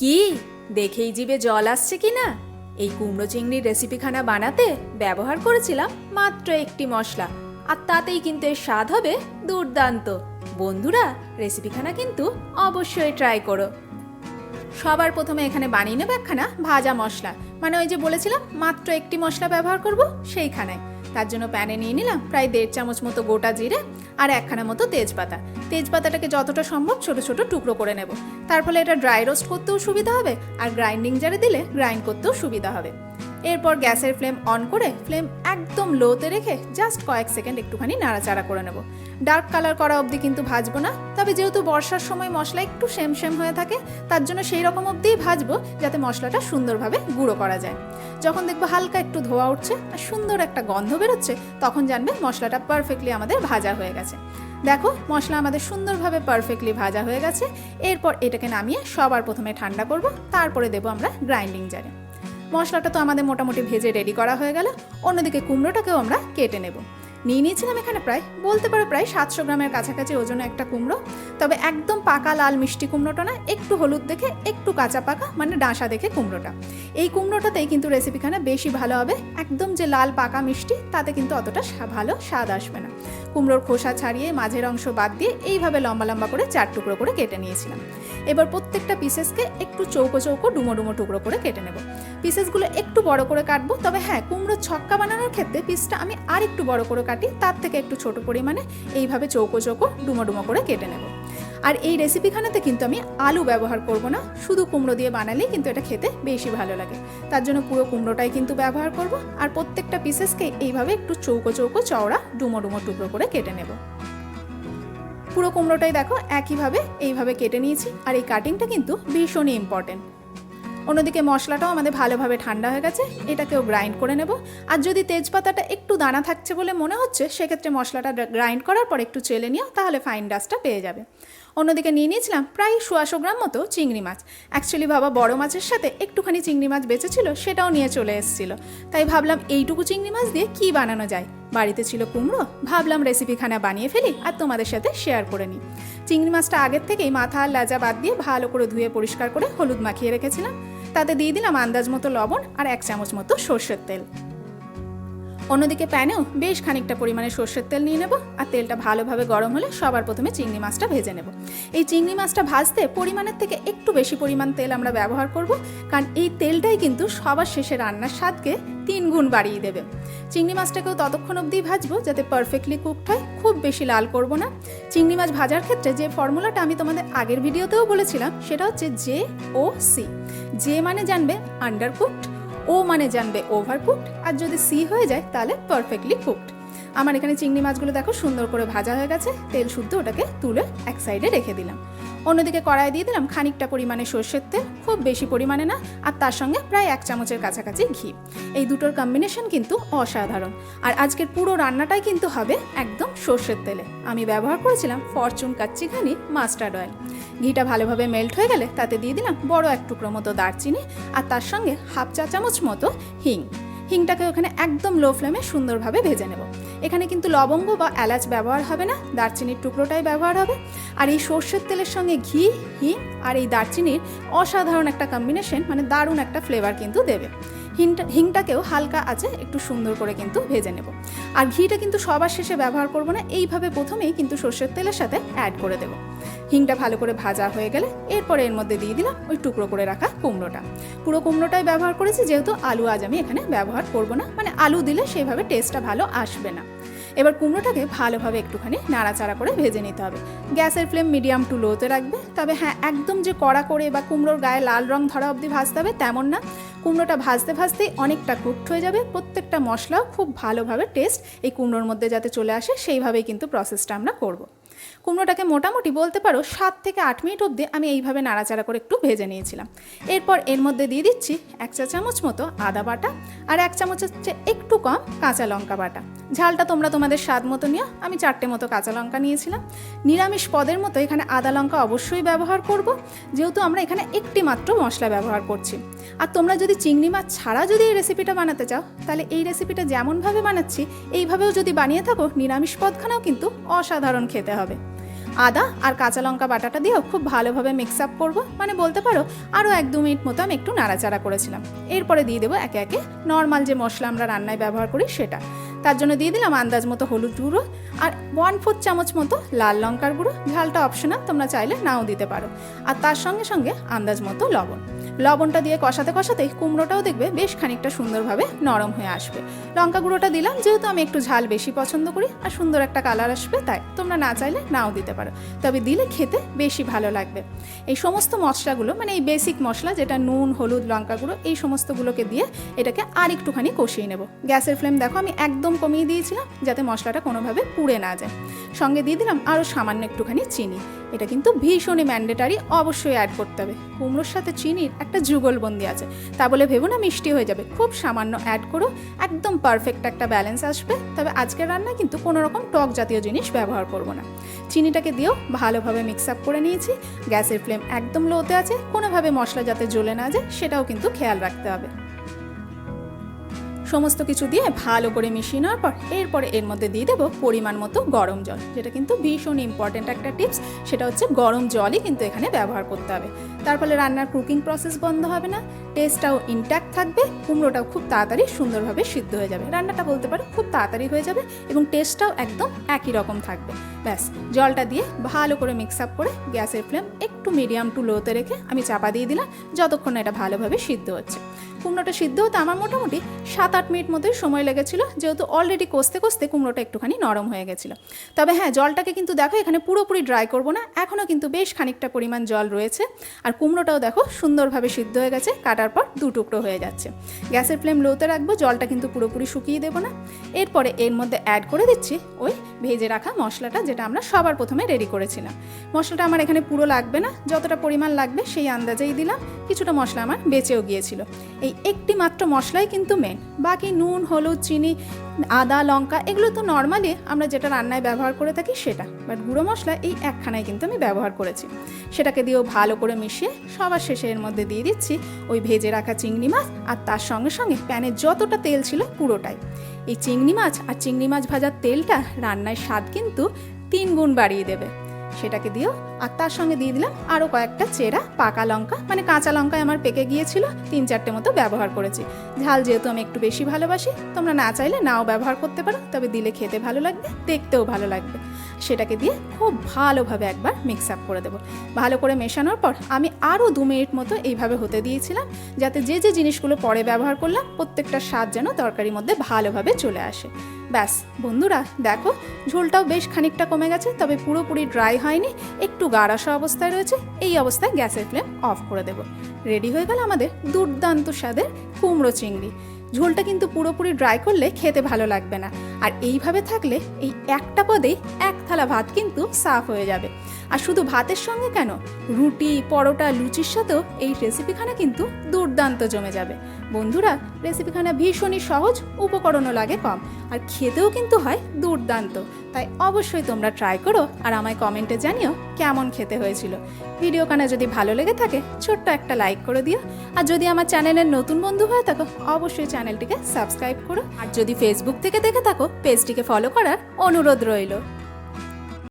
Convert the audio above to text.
কি দেখেই জিভে জল আসছে কি না? এই কুমড়ো চিংড়ির রেসিপিখানা বানাতে ব্যবহার করেছিলাম মাত্র একটি মশলা, আর তাতেই কিন্তু এর স্বাদ হবে দুর্দান্ত। বন্ধুরা, রেসিপিখানা কিন্তু অবশ্যই ট্রাই করো। সবার প্রথমে এখানে বানিয়ে নেব একখানা ভাজা মশলা, মানে ওই যে বলেছিলাম মাত্র একটি মশলা ব্যবহার করব সেইখানায়। তার জন্য প্যানে নিয়ে নিলাম প্রায় 1.5 চামচ মতো গোটা জিরে আর একখানা মতো তেজপাতা। তেজপাতাটাকে যতটা সম্ভব ছোট ছোট টুকরো করে নেব, তার ফলে এটা ড্রাই রোস্ট করতেও সুবিধা হবে আর গ্রাইন্ডিং জারে দিলে গ্রাইন্ড করতেও সুবিধা হবে। এরপর গ্যাসের ফ্লেম অন করে ফ্লেম একদম লোতে রেখে জাস্ট কয়েক সেকেন্ড একটুখানি নাড়াচাড়া করে নেব। ডার্ক কালার করা অবধি কিন্তু ভাজবো না, তবে যেহেতু বর্ষার সময় মশলা একটু সেম সেম হয়ে থাকে তার জন্য সেই রকম অবধিই ভাজবো যাতে মশলাটা সুন্দরভাবে গুঁড়ো করা যায়। যখন দেখবো হালকা একটু ধোয়া উঠছে আর সুন্দর একটা গন্ধ বেরোচ্ছে, তখন জানবে মশলাটা পারফেক্টলি আমাদের ভাজা হয়ে গেছে। দেখো মশলা আমাদের সুন্দরভাবে পারফেক্টলি ভাজা হয়ে গেছে। এরপর এটাকে নামিয়ে সবার প্রথমে ঠান্ডা করব, তারপরে দেবো আমরা গ্রাইন্ডিং জারে। মশলাটা তো আমাদের মোটামুটি ভেজে রেডি করা হয়ে গেল। অন্যদিকে কুমড়োটাকেও আমরা কেটে নেব। নিয়ে নিয়েছিলাম এখানে প্রায় 700 গ্রামের কাছাকাছি ওজনে একটা কুমড়ো, তবে একদম পাকা লাল মিষ্টি কুমড়োটা না, একটু হলুদ দেখে একটু কাঁচা পাকা মানে ডাঁসা দেখে কুমড়োটা। এই কুমড়োটাতেই কিন্তু রেসিপিখানে বেশি ভালো হবে। একদম যে লাল পাকা মিষ্টি তাতে কিন্তু অতটা ভালো স্বাদ আসবে না। কুমড়োর খোসা ছাড়িয়ে মাঝের অংশ বাদ দিয়ে এইভাবে লম্বা লম্বা করে 4 টুকরো করে কেটে নিয়েছিলাম। এবার প্রত্যেকটা পিসেসকে একটু চৌকো চৌকো ডুমো ডুমো টুকরো করে কেটে নেব। পিসেসগুলো একটু বড় করে কাটবো, তবে হ্যাঁ কুমড়োর ছক্কা বানানোর ক্ষেত্রে পিসটা আমি আর একটু বড় করে কাটি, তার থেকে একটু ছোট পরিমাণে এইভাবে চৌকো চৌকো ডুমো ডুমো করে কেটে নেব। আর এই রেসিপিখানাতে কিন্তু আমি আলু ব্যবহার করব না, শুধু কুমড়ো দিয়ে বানালেই কিন্তু এটা খেতে বেশি ভালো লাগে। তার জন্য পুরো কুমড়োটাই কিন্তু ব্যবহার করব, আর প্রত্যেকটা পিসেসকে এইভাবে একটু চৌকো চৌকো চওড়া ডুমো ডুমো টুকরো করে কেটে নেব। পুরো কুমড়োটাই দেখো একইভাবে এইভাবে কেটে নিয়েছি, আর এই কাটিংটা কিন্তু ভীষণই ইম্পর্টেন্ট। অন্যদিকে মশলাটাও আমাদের ভালোভাবে ঠান্ডা হয়ে গেছে, এটাকেও গ্রাইন্ড করে নেব। আর যদি তেজপাতাটা একটু দানা থাকছে বলে মনে হচ্ছে, সেক্ষেত্রে মশলাটা গ্রাইন্ড করার পর একটু চেলে নিও, তাহলে ফাইন ডাস্টটা পেয়ে যাবে। অন্যদিকে নিয়ে নিয়েছিলাম প্রায় 100 গ্রাম মতো চিংড়ি মাছ। অ্যাকচুয়ালি বাবা বড় মাছের সাথে একটুখানি চিংড়ি মাছ বেঁচেছিল, সেটাও নিয়ে চলে এসেছিলো। তাই ভাবলাম এইটুকু চিংড়ি মাছ দিয়ে কি বানানো যায়। বাড়িতে ছিল কুমড়ো, ভাবলাম রেসিপিখানা বানিয়ে ফেলি আর তোমাদের সাথে শেয়ার করে নিই। চিংড়ি মাছটা আগের থেকেই মাথা আর লেজা বাদ দিয়ে ভালো করে ধুয়ে পরিষ্কার করে হলুদ মাখিয়ে রেখেছিলাম। তাতে দিয়ে দিলাম আন্দাজ মতো লবণ আর 1 চামচ মতো সর্ষের তেল। অন্যদিকে প্যানেও বেশ খানিকটা পরিমাণে সর্ষের তেল নিয়ে নেব, আর তেলটা ভালোভাবে গরম হলে সবার প্রথমে চিংড়ি মাছটা ভেজে নেব। এই চিংড়ি মাছটা ভাজতে পরিমাণের থেকে একটু বেশি পরিমাণ তেল আমরা ব্যবহার করব, কারণ এই তেলটাই কিন্তু সবার শেষে রান্নার স্বাদকে 3 গুণ বাড়িয়ে দেবে। চিংড়ি মাছটাকেও ততক্ষণ অবধি ভাজবো যাতে পারফেক্টলি কুকড হয়, খুব বেশি লাল করব না। চিংড়ি মাছ ভাজার ক্ষেত্রে যে ফর্মুলাটা আমি তোমাদের আগের ভিডিওতেও বলেছিলাম, সেটা হচ্ছে JOC। যে মানে জানবে আন্ডার কুকড, ও মানে জানবে ওভার কুকড, আর যদি সি হয়ে যায় তাহলে পারফেক্টলি কুকড। আমার এখানে চিংড়ি মাছগুলো দেখো সুন্দর করে ভাজা হয়ে গেছে, তেল শুদ্ধ ওটাকে তুলে এক সাইডে রেখে দিলাম। অন্যদিকে কড়াই দিয়ে দিলাম খানিকটা পরিমাণে সর্ষের তেল, খুব বেশি পরিমাণে না, আর তার সঙ্গে প্রায় 1 চামচের কাছাকাছি ঘি। এই দুটোর কম্বিনেশন কিন্তু অসাধারণ। আর আজকের পুরো রান্নাটাই কিন্তু হবে একদম সর্ষের তেলে। আমি ব্যবহার করেছিলাম ফরচুন কাচ্চি ঘানি মাস্টার্ড অয়েল। ঘিটা ভালোভাবে মেল্ট হয়ে গেলে তাতে দিয়ে দিলাম বড় 1 টুকরো মতো দারচিনি, আর তার সঙ্গে 1/2 চা চামচ মতো হিং। হিংটাকে ওখানে একদম লো ফ্লেমে সুন্দরভাবে ভেজে নেব। এখানে কিন্তু লবঙ্গ বা এলাচ ব্যবহার হবে না, দারচিনির টুকরোটাই ব্যবহার হবে। আর এই সর্ষের তেলের সঙ্গে ঘি, হিং আর এই দারচিনির অসাধারণ একটা কম্বিনেশন, মানে দারুণ একটা ফ্লেভার কিন্তু দেবে। হিংটাকেও হালকা আছে একটু সুন্দর করে কিন্তু ভেজে নেব। আর ঘিটা কিন্তু সবার শেষে ব্যবহার করব না, এইভাবে প্রথমেই কিন্তু সর্ষের তেলের সাথে অ্যাড করে দেব। হিংটা ভালো করে ভাজা হয়ে গেলে এরপরে এর মধ্যে দিয়ে দিলাম ওই টুকরো করে রাখা কুমড়োটা। পুরো কুমড়োটাই ব্যবহার করেছি, যেহেতু আলু আজ আমি এখানে ব্যবহার করব না, মানে আলু দিলে সেইভাবে টেস্টটা ভালো আসবে না। এবার কুমড়োটাকে ভালোভাবে একটুখানি নাড়াচাড়া করে ভেজে নিতে হবে। গ্যাসের ফ্লেম মিডিয়াম টু লোতে রাখবে, তবে হ্যাঁ একদম যে কড়া করে বা কুমড়োর গায়ে লাল রং ধরা অবধি ভাজতে হবে তেমন না। কুমড়োটা ভাজতে ভাজতেই অনেকটা কুকড হয়ে যাবে। প্রত্যেকটা মশলাও খুব ভালোভাবে টেস্ট এই কুমড়োর মধ্যে যাতে চলে আসে, সেইভাবেই কিন্তু প্রসেসটা আমরা করব। কুমড়োটাকে মোটামুটি বলতে পারো 7 থেকে 8 মিনিট অবধি আমি এইভাবে নাড়াচাড়া করে একটু ভেজে নিয়েছিলাম। এরপর এর মধ্যে দিয়ে দিচ্ছি 1 চা চামচ মতো আদা বাটা আর 1 চামচের চেয়ে একটু কম কাঁচা লঙ্কা বাটা। ঝালটা তোমরা তোমাদের স্বাদ মতো নিও, আমি 4টে মতো কাঁচা লঙ্কা নিয়েছিলাম। নিরামিষ পদের মতো এখানে আদা লঙ্কা অবশ্যই ব্যবহার করব, যেহেতু আমরা এখানে একটি মাত্র মশলা ব্যবহার করছি। আর তোমরা যদি চিংড়ি মাছ ছাড়া যদি এই রেসিপিটা বানাতে চাও, তাহলে এই রেসিপিটা যেমনভাবে বানাচ্ছি এইভাবেও যদি বানিয়ে থাকো, নিরামিষ পদখানাও কিন্তু অসাধারণ খেতে হবে। আদা আর কাঁচা লঙ্কা বাটাটা দিয়েও খুব ভালোভাবে মিক্স আপ করবো, মানে বলতে পারো আরও 1-2 মিনিট মতো আমি একটু নাড়াচাড়া করেছিলাম। এরপরে দিয়ে দেবো একে একে নর্মাল যে মশলা আমরা রান্নায় ব্যবহার করি সেটা। তার জন্য দিয়ে দিলাম আন্দাজ মতো হলুদ গুঁড়ো আর 1/4 চামচ মতো লাল লঙ্কার গুঁড়ো। ঝালটা অপশনাল, তোমরা চাইলে নাও দিতে পারো। আর তার সঙ্গে সঙ্গে আন্দাজ মতো লবণটা দিয়ে কষাতে কষাতেই কুমড়োটাও দেখবে বেশ খানিকটা সুন্দরভাবে নরম হয়ে আসবে। লঙ্কা গুঁড়োটা দিলাম যেহেতু আমি একটু ঝাল বেশি পছন্দ করি আর সুন্দর একটা কালার আসবে, তাই তোমরা না চাইলে নাও দিতে পারো, তবে দিলে খেতে বেশি ভালো লাগবে। এই সমস্ত মশলাগুলো, মানে এই বেসিক মশলা যেটা নুন, হলুদ, লঙ্কা গুঁড়ো, এই সমস্তগুলোকে দিয়ে এটাকে আর একটুখানি কষিয়ে নেব। গ্যাসের ফ্লেম দেখো আমি একদম কমিয়ে দিয়েছিলাম যাতে মশলাটা কোনোভাবে পুড়ে না যায়। সঙ্গে দিয়ে দিলাম আরও সামান্য একটুখানি চিনি। এটা কিন্তু ভীষণই ম্যান্ডেটারি, অবশ্যই অ্যাড করতে হবে। কুমড়োর সাথে চিনির একটা যুগলবন্দি আছে, তা বলে ভেবো না মিষ্টি হয়ে যাবে। খুব সামান্য অ্যাড করো, একদম পারফেক্ট একটা ব্যালেন্স আসবে। তবে আজকের রান্নায় কিন্তু কোনো রকম টক জাতীয় জিনিস ব্যবহার করব না। চিনিটাকে দিয়েও ভালোভাবে মিক্স আপ করে নিয়েছি। গ্যাসের ফ্লেম একদম লোতে আছে, কোনোভাবে মশলা যাতে জ্বলে না যায় সেটাও কিন্তু খেয়াল রাখতে হবে। সমস্ত কিছু দিয়ে ভালো করে মিশিয়ে নেওয়ার পর এরপরে এর মধ্যে দিয়ে দেবো পরিমাণ মতো গরম জল, যেটা কিন্তু ভীষণ ইম্পর্ট্যান্ট একটা টিপস। সেটা হচ্ছে গরম জলই কিন্তু এখানে ব্যবহার করতে হবে। তার ফলে রান্নার কুকিং প্রসেস বন্ধ হবে না, টেস্টটাও ইনট্যাক্ট থাকবে, কুমড়োটাও খুব তাড়াতাড়ি সুন্দরভাবে সিদ্ধ হয়ে যাবে। রান্নাটা বলতে পারো খুব তাড়াতাড়ি হয়ে যাবে এবং টেস্টটাও একদম একই রকম থাকবে। ব্যাস, জলটা দিয়ে ভালো করে মিক্স আপ করে গ্যাসের ফ্লেম একটু মিডিয়াম টু লোতে রেখে আমি চাপা দিয়ে দিলাম যতক্ষণ এটা ভালোভাবে সিদ্ধ হচ্ছে। কুমড়োটা সিদ্ধ হতে আমার মোটামুটি 7-8 মিনিট মতোই সময় লেগেছিল, যেহেতু অলরেডি কষতে কষতে কুমড়োটা একটুখানি নরম হয়ে গেছিলো। তবে হ্যাঁ, জলটাকে কিন্তু দেখো এখানে পুরোপুরি ড্রাই করব না, এখনও কিন্তু বেশ খানিকটা পরিমাণ জল রয়েছে। আর কুমড়োটাও দেখো সুন্দরভাবে সিদ্ধ হয়ে গেছে, কাটার পর 2 টুকরো হয়ে যাচ্ছে। গ্যাসের ফ্লেম লোতে রাখবো, জলটা কিন্তু পুরোপুরি শুকিয়ে দেবো না। এরপরে এর মধ্যে অ্যাড করে দিচ্ছি ওই ভেজে রাখা মশলাটা, যেটা আমরা সবার প্রথমে রেডি করেছিলাম। মশলাটা আমার এখানে পুরো লাগবে না, যতটা পরিমাণ লাগবে সেই আন্দাজেই দিলাম। কিছুটা মশলা আমার বেঁচেও গিয়েছিল। এই একটি মাত্র মশলাই কিন্তু মেন, বাকি নুন, হলুদ, চিনি, আদা, লঙ্কা এগুলো তো নর্মালি আমরা যেটা রান্নায় ব্যবহার করে থাকি সেটা, বাট গুঁড়ো মশলা এই একখানায় কিন্তু আমি ব্যবহার করেছি। সেটাকে দিয়েও ভালো করে মিশিয়ে সবার শেষে এর মধ্যে দিয়ে দিচ্ছি ওই ভেজে রাখা চিংড়ি মাছ, আর তার সঙ্গে সঙ্গে প্যানে যতটা তেল ছিল পুরোটাই। এই চিংড়ি মাছ আর চিংড়ি মাছ ভাজার তেলটা রান্নার স্বাদ কিন্তু 3 গুণ বাড়িয়ে দেবে। সেটাকে দিও, আর তার সঙ্গে দিয়ে দিলাম আরও কয়েকটা চেরা পাকা লঙ্কা, মানে কাঁচা লঙ্কায় আমার পেকে গিয়েছিল, 3-4টে মতো ব্যবহার করেছি। ঝাল যেহেতু আমি একটু বেশি ভালোবাসি, তোমরা না চাইলে নাও ব্যবহার করতে পারো, তবে দিলে খেতে ভালো লাগবে, দেখতেও ভালো লাগবে। সেটাকে দিয়ে খুব ভালোভাবে একবার মিক্স আপ করে দেবো। ভালো করে মেশানোর পর আমি আরও 2 মিনিট মতো এইভাবে হতে দিয়েছিলাম, যাতে যে যে জিনিসগুলো পরে ব্যবহার করলাম প্রত্যেকটার স্বাদ যেন তরকারির মধ্যে ভালোভাবে চলে আসে। ব্যাস বন্ধুরা, দেখো ঝোলটাও বেশ খানিকটা কমে গেছে, তবে পুরোপুরি ড্রাই হয়নি, একটু গাঢ় অবস্থায় রয়েছে। এই অবস্থায় গ্যাসের ফ্লেম অফ করে দেবো। রেডি হয়ে গেল আমাদের দুর্দান্ত স্বাদের কুমড়ো চিংড়ি। ঝোলটা কিন্তু পুরোপুরি ড্রাই করলে খেতে ভালো লাগবে না, আর এইভাবে থাকলে এই একটা পদেই 1 থালা ভাত কিন্তু সাফ হয়ে যাবে। আর শুধু ভাতের সঙ্গে কেন, রুটি, পরোটা, লুচির সাথেও এই রেসিপিখানা কিন্তু দুর্দান্ত জমে যাবে। বন্ধুরা, রেসিপিখানা ভীষণই সহজ, উপকরণও লাগে কম, আর খেতেও কিন্তু হয় দুর্দান্ত। তাই অবশ্যই তোমরা ট্রাই করো আর আমায় কমেন্টে জানিও কেমন খেতে হয়েছিল। ভিডিওখানা যদি ভালো লেগে থাকে ছোট্ট একটা লাইক করে দিও, আর যদি আমার চ্যানেলের নতুন বন্ধু হয়ে থাকো অবশ্যই চ্যানেলটিকে সাবস্ক্রাইব করো, আর যদি ফেসবুক থেকে দেখে থাকো পেজটিকে ফলো করার অনুরোধ রইল।